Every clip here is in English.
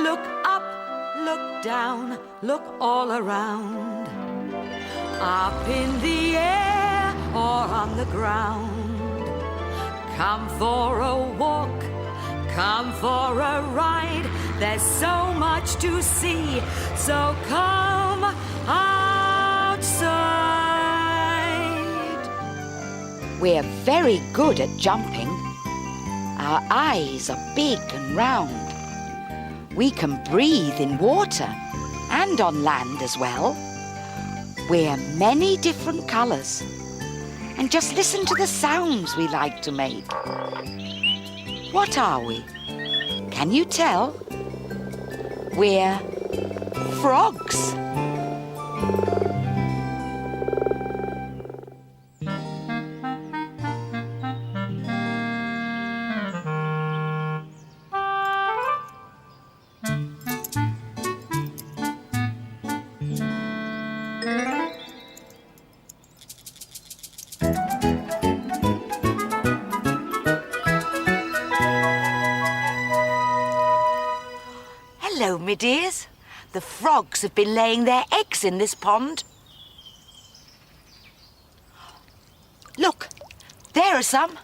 Look up, look down, look all around. Up in the air or on the ground. Come for a walk, come for a ride. There's so much to see, so come outside. We're very good at jumping. Our eyes are big and round. We can breathe in water and on land as well. We're many different colours. And just listen to the sounds we like to make. What are we? Can you tell? We're frogs. Hello, me dears. The frogs have been laying their eggs in this pond. Look, there are some.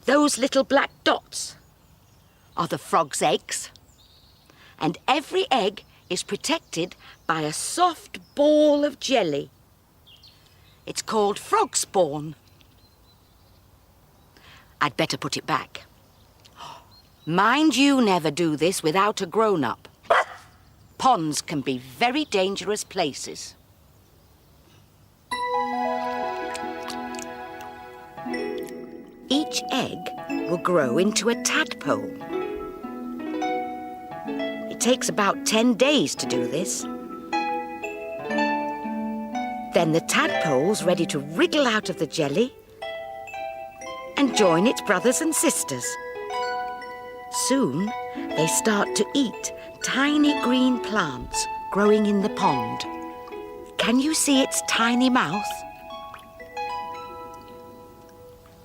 Those little black dots are the frogs' eggs. And every egg is protected by a soft ball of jelly. It's called frogspawn. I'd better put it back. Mind you never do this without a grown-up. Ponds can be very dangerous places. Each egg will grow into a tadpole. It takes about 10 days to do this. Then the tadpole's ready to wriggle out of the jelly and join its brothers and sisters. Soon, they start to eat tiny green plants growing in the pond. Can you see its tiny mouth?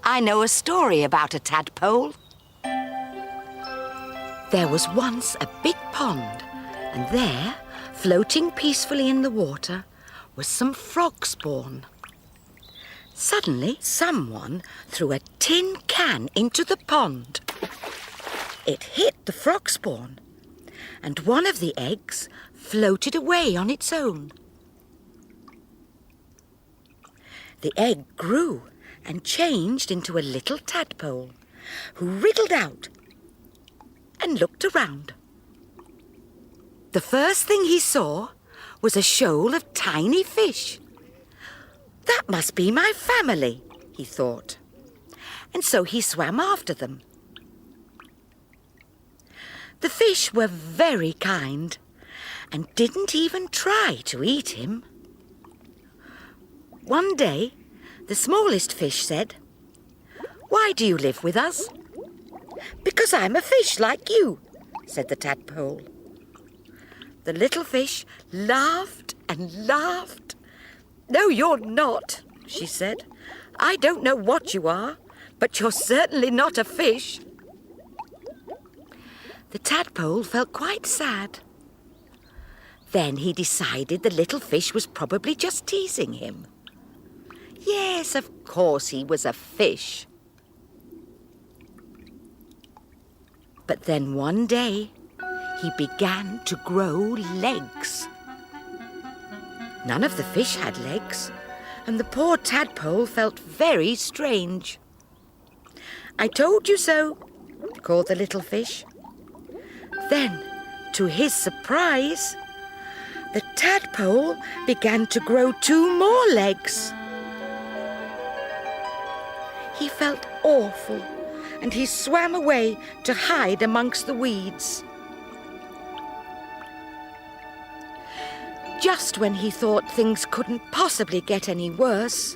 I know a story about a tadpole. There was once a big pond, and there, floating peacefully in the water, was some frog spawn. Suddenly, someone threw a tin can into the pond. It hit the frog spawn, and one of the eggs floated away on its own. The egg grew and changed into a little tadpole, who wriggled out and looked around. The first thing he saw was a shoal of tiny fish. That must be my family, he thought, and so he swam after them. The fish were very kind and didn't even try to eat him. One day, the smallest fish said, "Why do you live with us?" "Because I'm a fish like you," said the tadpole. The little fish laughed and laughed. "No, you're not," she said. "I don't know what you are, but you're certainly not a fish." The tadpole felt quite sad. Then he decided the little fish was probably just teasing him. Yes, of course he was a fish. But then one day, he began to grow legs. None of the fish had legs, and the poor tadpole felt very strange. "I told you so," called the little fish. Then, to his surprise, the tadpole began to grow 2 more legs. He felt awful, and he swam away to hide amongst the weeds. Just when he thought things couldn't possibly get any worse,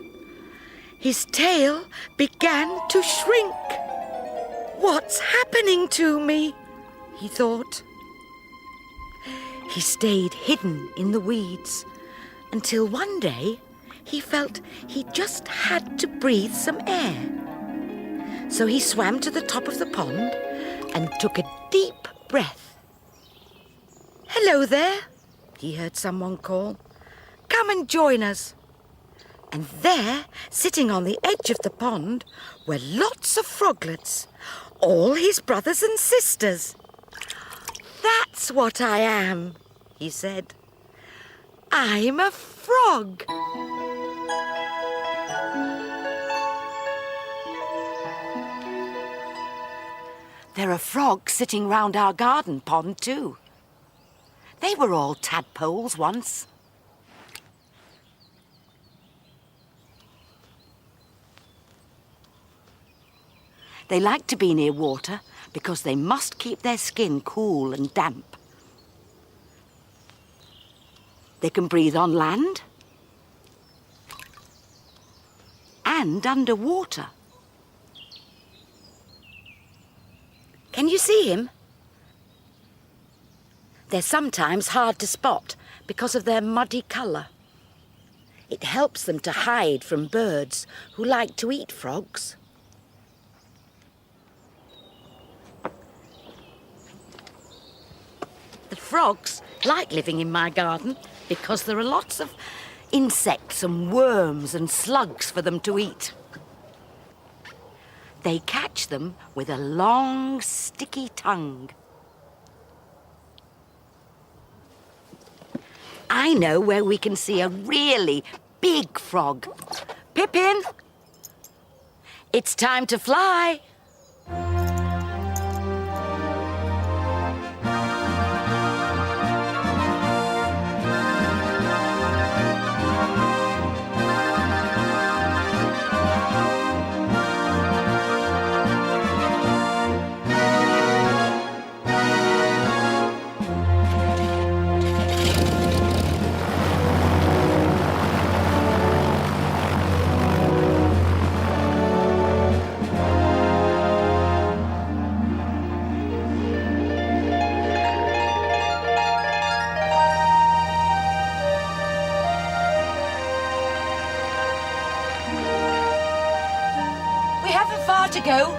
his tail began to shrink. "What's happening to me?" he thought. He stayed hidden in the weeds until one day he felt he just had to breathe some air. So he swam to the top of the pond and took a deep breath. "Hello there," he heard someone call. "Come and join us." And there, sitting on the edge of the pond, were lots of froglets, all his brothers and sisters. "That's what I am," he said. "I'm a frog." There are frogs sitting round our garden pond too. They were all tadpoles once. They like to be near water because they must keep their skin cool and damp. They can breathe on land and underwater. Can you see him? They're sometimes hard to spot because of their muddy colour. It helps them to hide from birds who like to eat frogs. The frogs like living in my garden because there are lots of insects and worms and slugs for them to eat. They catch them with a long, sticky tongue. I know where we can see a really big frog. Pippin, it's time to fly. Far to go.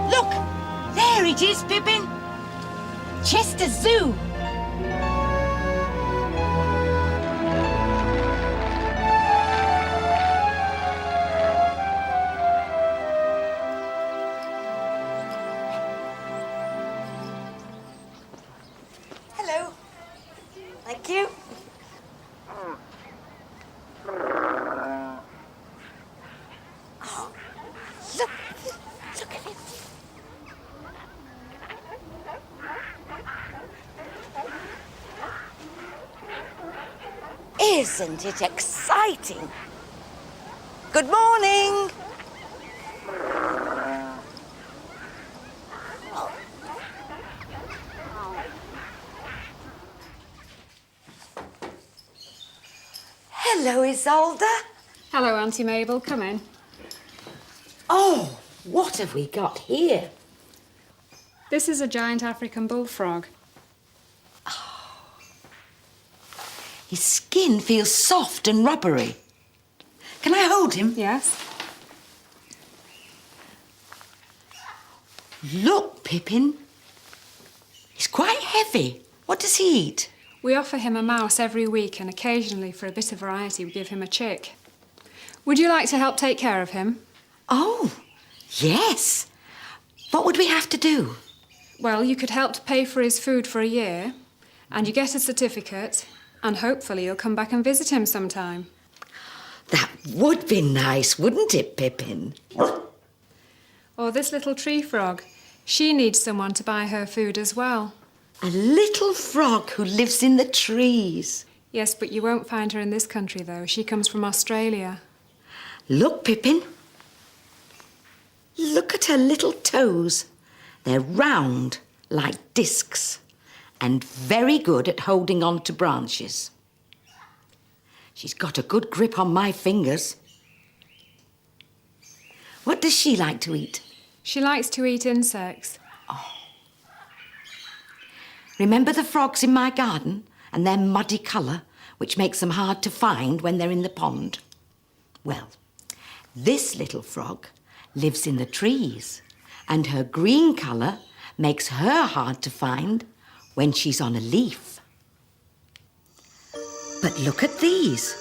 Look, there it is, Pippin. Chester Zoo. Thank you. Oh, look at him. Isn't it exciting? Good morning. Hello, Isolde. Hello, Auntie Mabel. Come in. Oh, what have we got here? This is a giant African bullfrog. His skin feels soft and rubbery. Can I hold him? Yes. Look, Pippin. He's quite heavy. What does he eat? We offer him a mouse every week, and occasionally, for a bit of variety, we give him a chick. Would you like to help take care of him? Oh, yes. What would we have to do? Well, you could help to pay for his food for a year, and you get a certificate, and hopefully you'll come back and visit him sometime. That would be nice, wouldn't it, Pippin? Or this little tree frog. She needs someone to buy her food as well. A little frog who lives in the trees. Yes, but you won't find her in this country, though. She comes from Australia. Look, Pippin. Look at her little toes. They're round, like discs, and very good at holding on to branches. She's got a good grip on my fingers. What does she like to eat? She likes to eat insects. Remember the frogs in my garden and their muddy colour, which makes them hard to find when they're in the pond? Well, this little frog lives in the trees, and her green colour makes her hard to find when she's on a leaf. But look at these.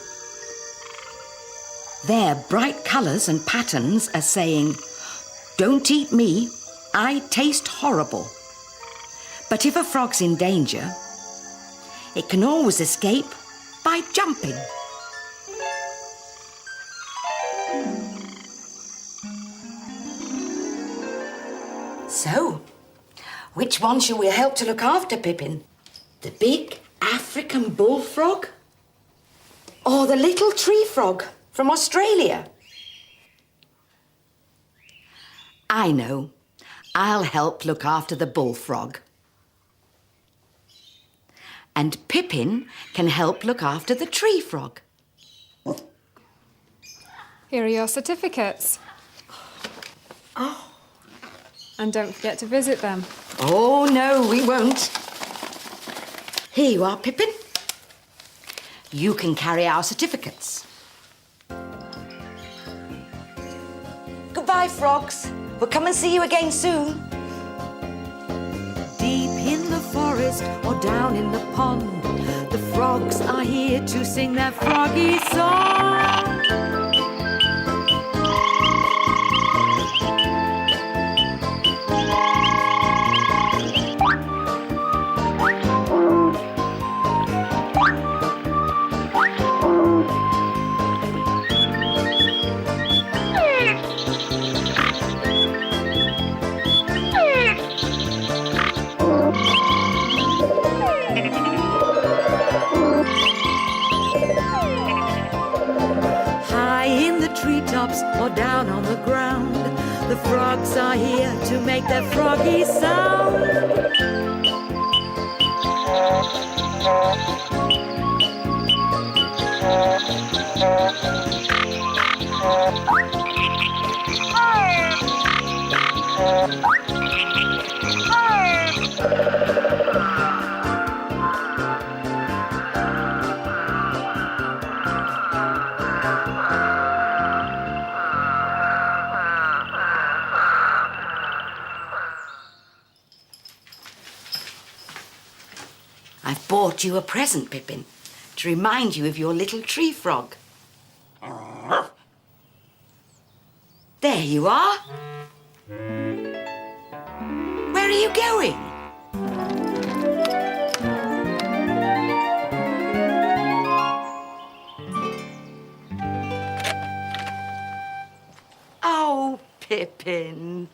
Their bright colours and patterns are saying, "Don't eat me, I taste horrible." But if a frog's in danger, it can always escape by jumping. So, which one shall we help to look after, Pippin? The big African bullfrog? Or the little tree frog from Australia? I know. I'll help look after the bullfrog. And Pippin can help look after the tree frog. Here are your certificates. Oh. And don't forget to visit them. Oh, no, we won't. Here you are, Pippin. You can carry our certificates. Goodbye, frogs. We'll come and see you again soon. Deep in the forest or down in the pond, the frogs are here to sing their froggy song. Treetops or down on the ground, the frogs are here to make their froggy sound. I've bought you a present, Pippin, to remind you of your little tree frog. There you are. Where are you going? Oh, Pippin.